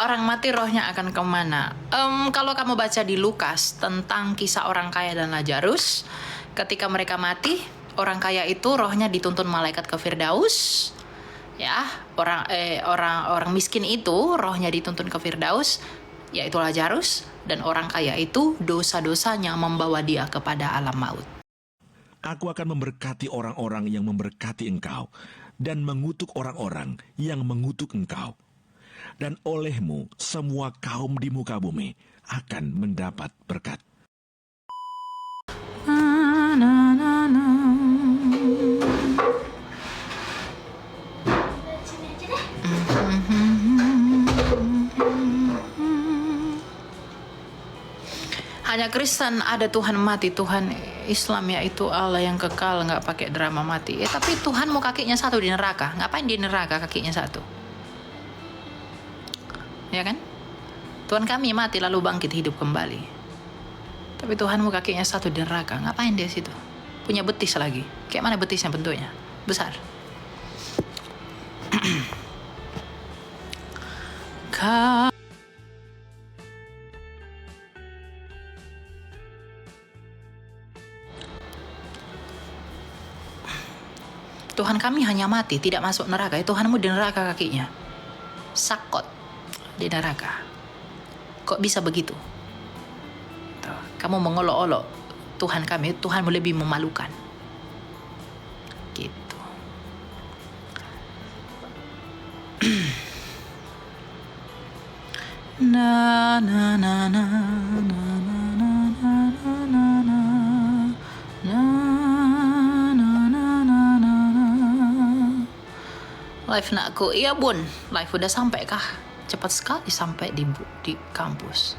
orang mati rohnya akan kemana? Kalau kamu baca di Lukas tentang kisah orang kaya dan Lazarus, ketika mereka mati, orang kaya itu rohnya dituntun malaikat ke Firdaus. Ya, orang miskin itu rohnya dituntun ke Firdaus, yaitu Lazarus, dan orang kaya itu dosa-dosanya membawa dia kepada alam maut. Aku akan memberkati orang-orang yang memberkati engkau, dan mengutuk orang-orang yang mengutuk engkau. Dan olehmu semua kaum di muka bumi akan mendapat berkat. Hanya Kristen ada Tuhan mati, Tuhan Islam yaitu Allah yang kekal, nggak pakai drama mati. Tapi Tuhanmu kakinya satu di neraka, ngapain di neraka kakinya satu? Ya kan? Tuhan kami mati lalu bangkit hidup kembali. Tapi Tuhanmu kakinya satu di neraka, ngapain dia situ? Punya betis lagi. Kayak mana betisnya bentuknya? Besar. Tuhan kami hanya mati, tidak masuk neraka. Tuhanmu di neraka kakinya. Sakot di neraka. Kok bisa begitu? Tuh, kamu mengolok-olok Tuhan kami, Tuhanmu lebih memalukan. Gitu. Na na na na na na na na na na na na na na na. Live nakku, iya bun, live udah sampai kah? Cepat sekali sampai di kampus.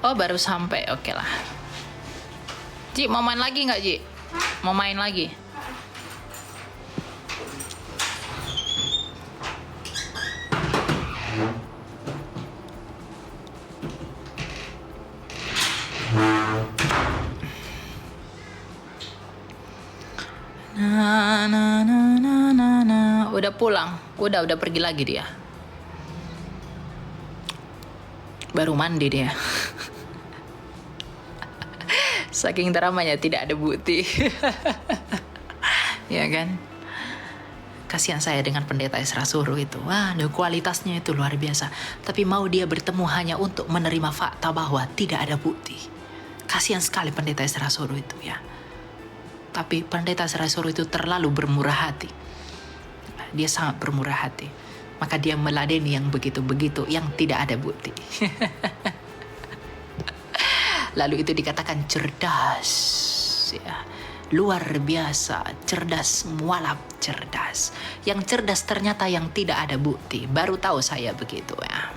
Oh baru sampai, oke lah. Ji mau main lagi nggak Ji? Mau main lagi? Udah pulang, udah pergi lagi dia. Baru mandi dia. Saking dramanya tidak ada bukti. Ya kan? Kasihan saya dengan pendeta Esra Suruh itu. Wah, kualitasnya itu luar biasa. Tapi mau dia bertemu hanya untuk menerima fakta bahwa tidak ada bukti. Kasihan sekali pendeta Esra Suruh itu ya. Tapi pendeta Esra Suruh itu terlalu bermurah hati. Dia sangat bermurah hati. Maka dia meladeni yang begitu-begitu, yang tidak ada bukti. Lalu itu dikatakan cerdas. Ya. Luar biasa, cerdas, mualaf cerdas. Yang cerdas ternyata yang tidak ada bukti. Baru tahu saya begitu ya.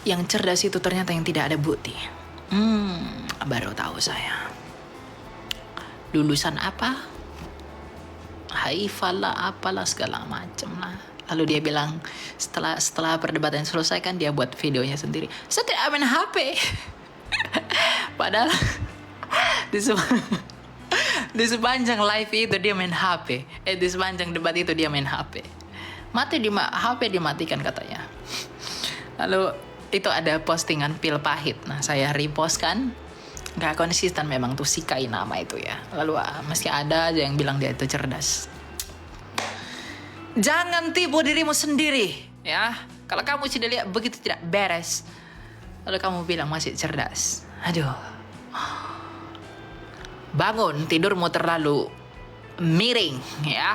Yang cerdas itu ternyata yang tidak ada bukti. Baru tahu saya. Lulusan apa? Haifallah apalah segala macam lah. Lalu dia bilang setelah perdebatan selesai kan dia buat videonya sendiri. Saya tidak main HP. Padahal di sepanjang live itu dia main HP. Di sepanjang debat itu dia main HP. HP dimatikan katanya. Lalu itu ada postingan pil pahit. Nah saya repost kan. Gak konsisten memang tuh si Kai nama itu ya. Lalu masih ada aja yang bilang dia itu cerdas. Jangan tipu dirimu sendiri ya. Kalau kamu sudah lihat begitu tidak beres, lalu kamu bilang masih cerdas. Aduh. Bangun, tidurmu terlalu miring ya.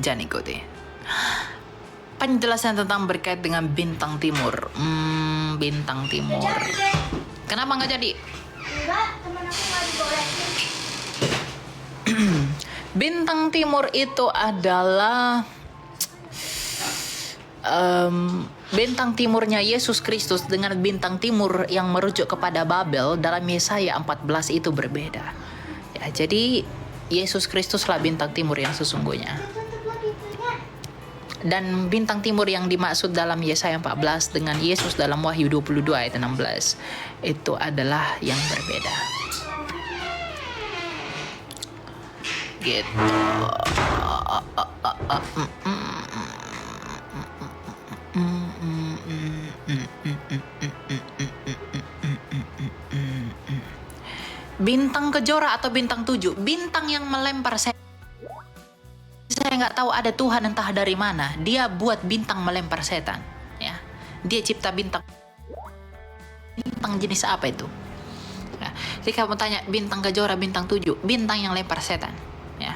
Jangan ikuti. Penjelasan tentang berkait dengan bintang timur. Bintang timur. Kenapa nggak jadi? Enggak, teman aku nggak dibolehin. Bintang timur itu adalah bintang timurnya Yesus Kristus dengan bintang timur yang merujuk kepada Babel dalam Yesaya 14 itu berbeda. Ya, jadi Yesus Kristuslah bintang timur yang sesungguhnya. Dan bintang timur yang dimaksud dalam Yesaya 14 dengan Yesus dalam Wahyu 22 ayat 16 itu adalah yang berbeda. Gitu. Bintang kejora atau bintang 7, bintang yang melempar. Saya nggak tahu ada Tuhan entah dari mana. Dia buat bintang melempar setan. Ya, dia cipta bintang. Bintang jenis apa itu? Nah, jika kamu tanya bintang kejora, bintang 7, bintang yang lempar setan. Ya,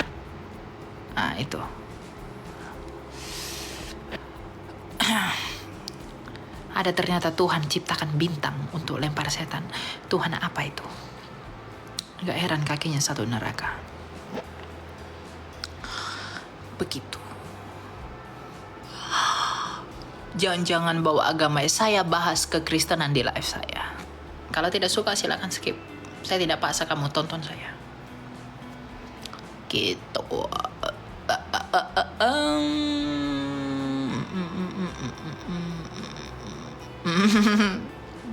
nah itu. Ada ternyata Tuhan ciptakan bintang untuk lempar setan. Tuhan apa itu? Gak heran kakinya satu neraka. Begitu. Jangan-jangan bawa agama. Saya bahas kekristenan di live saya. Kalau tidak suka silakan skip. Saya tidak paksa kamu tonton saya. Gitu.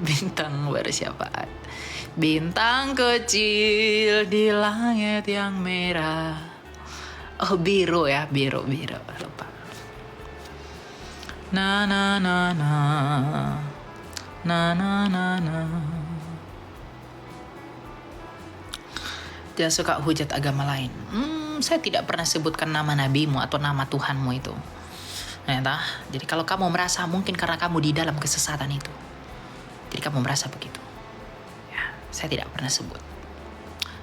Bintang bersyafaat. Bintang kecil di langit yang merah. Oh, biru ya, biru. Lupa. Na na na na. Na na na na. Jangan suka hujat agama lain. Saya tidak pernah sebutkan nama nabimu atau nama Tuhanmu itu. Nah, jadi kalau kamu merasa mungkin karena kamu di dalam kesesatan itu, jadi kamu merasa begitu. Saya tidak pernah sebut.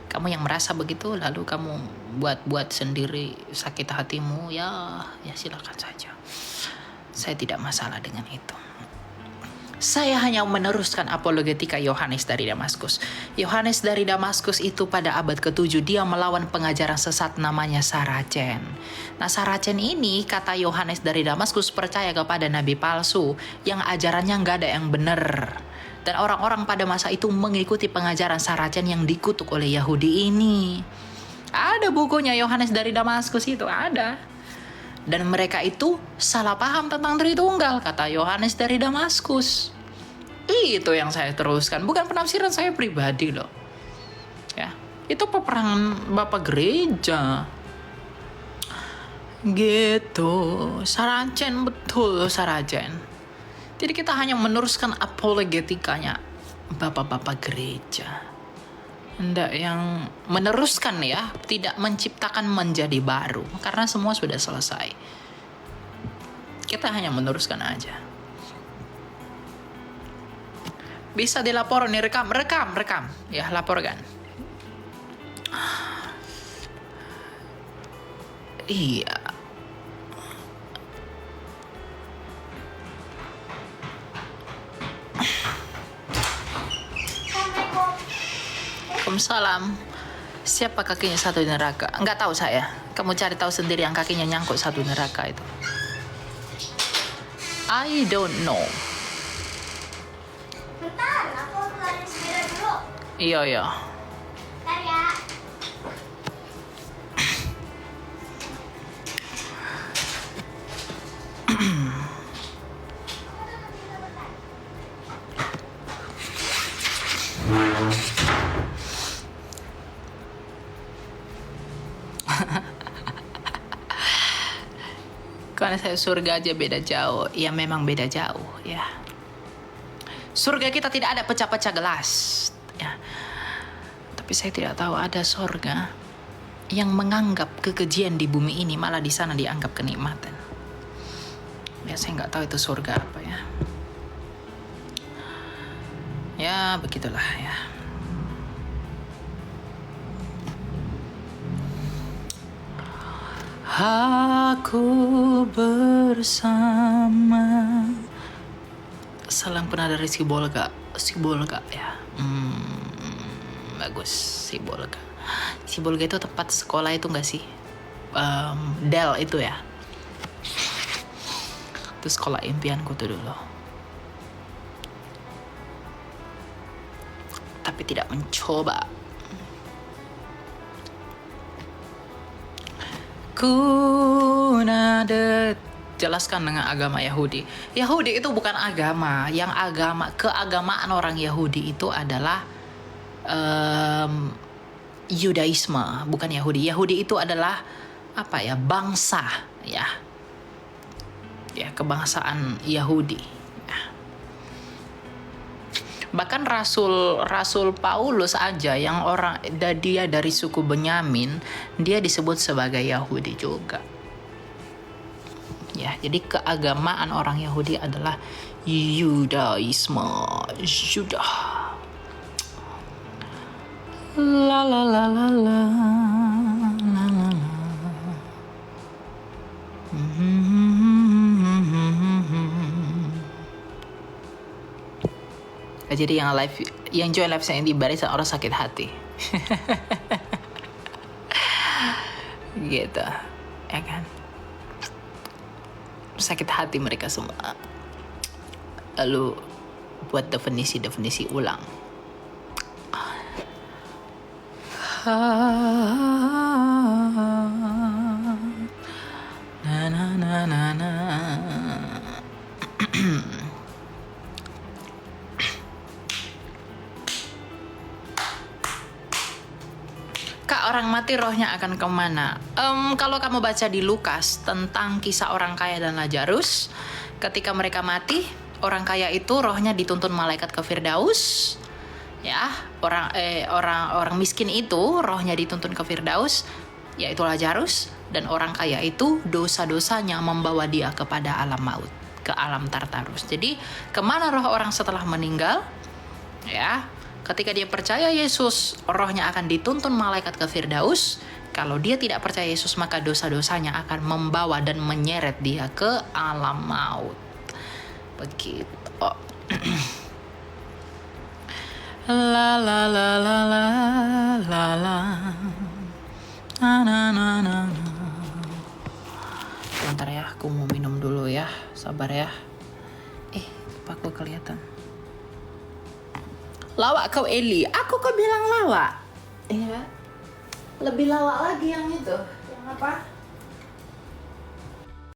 Kamu yang merasa begitu lalu kamu buat sendiri sakit hatimu, ya silakan saja. Saya tidak masalah dengan itu. Saya hanya meneruskan apologetika Yohanes dari Damaskus. Yohanes dari Damaskus itu pada abad ke-7 dia melawan pengajaran sesat namanya Saracen. Nah, Saracen ini kata Yohanes dari Damaskus percaya kepada nabi palsu yang ajarannya nggak ada yang benar. Dan orang-orang pada masa itu mengikuti pengajaran Saracen yang dikutuk oleh Yahudi ini. Ada bukunya Yohanes dari Damaskus itu, ada. Dan mereka itu salah paham tentang Tritunggal, kata Yohanes dari Damaskus. Itu yang saya teruskan, bukan penafsiran saya pribadi loh. Ya, itu peperangan Bapak Gereja. Gitu, Saracen, betul Saracen. Jadi kita hanya meneruskan apologetikanya bapak-bapak gereja. Tidak yang meneruskan ya, tidak menciptakan menjadi baru. Karena semua sudah selesai. Kita hanya meneruskan aja. Bisa dilaporin, rekam. Ya, laporkan. Iya. Waalaikumsalam. Siapa kakinya satu neraka? Enggak tahu saya. Kamu cari tahu sendiri yang kakinya nyangkut satu neraka itu. I don't know. Bentar, aku keluarin sepeda dulu. Iya. Bentar ya. Karena saya surga aja beda jauh. Ya memang beda jauh ya. Surga kita tidak ada pecah-pecah gelas ya. Tapi saya tidak tahu ada surga yang menganggap kekejian di bumi ini malah di sana dianggap kenikmatan. Ya saya nggak tahu itu surga apa ya. Ya begitulah ya. Aku bersama. Salam pernah dari Sibolga ya. Bagus Sibolga. Sibolga itu tempat sekolah itu nggak sih? Del itu ya. Itu sekolah impianku tuh dulu. Tapi tidak mencoba. Ku nada jelaskan dengan agama Yahudi. Yahudi itu bukan agama. Yang keagamaan orang Yahudi itu adalah Yudaisme, bukan Yahudi. Yahudi itu adalah bangsa, ya. Ya, kebangsaan Yahudi. Ya. Bahkan Rasul Paulus aja yang dia dari suku Benyamin, dia disebut sebagai Yahudi juga. Ya, jadi keagamaan orang Yahudi adalah Yudaisme. Yudah. La la la la la la la la. Jadi yang join live saya di barisan orang sakit hati. Gitu. Ya kan? Sakit hati mereka semua. Lalu buat definisi ulang. Na na na na na. Kak, orang mati rohnya akan kemana? Kalau kamu baca di Lukas tentang kisah orang kaya dan Lazarus, ketika mereka mati, orang kaya itu rohnya dituntun malaikat ke Firdaus. Ya, orang miskin itu rohnya dituntun ke Firdaus, yaitu Lazarus, dan orang kaya itu dosa-dosanya membawa dia kepada alam maut, ke alam Tartarus. Jadi, kemana roh orang setelah meninggal? Ya, ketika dia percaya Yesus, rohnya akan dituntun malaikat ke Firdaus. Kalau dia tidak percaya Yesus, maka dosa-dosanya akan membawa dan menyeret dia ke alam maut. Begitu. La la la la la la la. Na na na na. Bentar ya, aku mau minum dulu ya. Sabar ya. Apa aku kelihatan? Lawak kau Eli. Aku kau bilang lawak. Iya. Lebih lawak lagi yang itu. Yang apa?